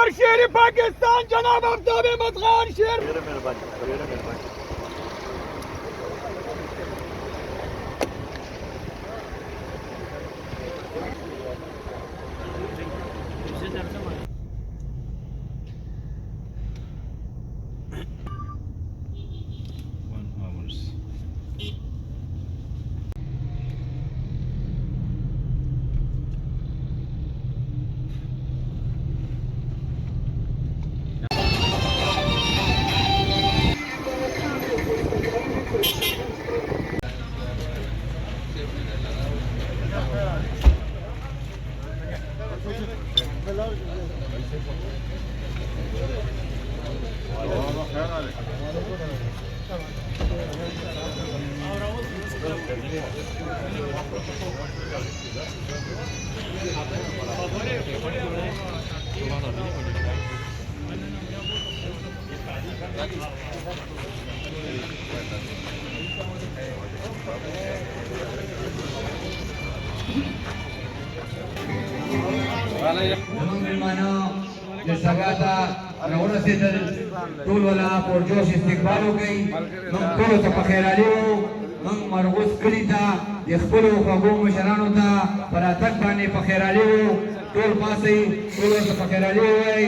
और शेर पाकिस्तान जनाब आफ्ताब अहमद खान शेर। طول ولا پرجوش استقبال وکړي موږ ټولو ته په خیر علي وو موږ مرغوز کلي ته د خپلو خوږو مشرانو ته په راتګ باندې په خیر علي وو ټول پاسئ ټول ورته په خیر علي ووایئ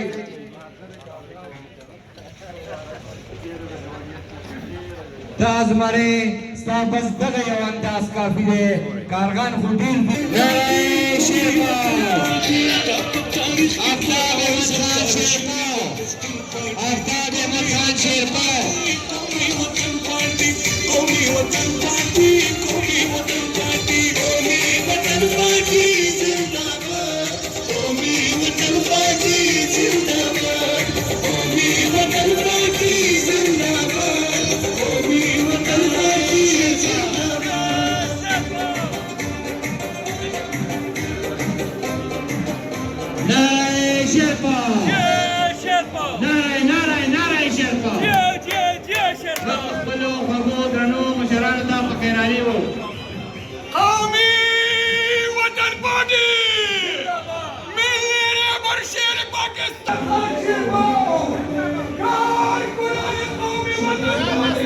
دا زمری ستا بس دغه یو انداز کافي دی کارغان خو ډېر دي نری شیرپا آفتاب احمد خان شیرپا آفتاب احمد خان شیرپا قومی وطن پارٹی قومی وطن پارٹی قومی وطن پارٹی قومی وطن پارٹی زندہ باد قومی وطن پارٹی زندہ باد قومی وطن پارٹی زندہ باد قومی وطن پارٹی زندہ باد نعرہ شیرپا قومي وطن پارٹی ملی رہبر شیر پاکستان کار کلائی قومی وطن پارٹی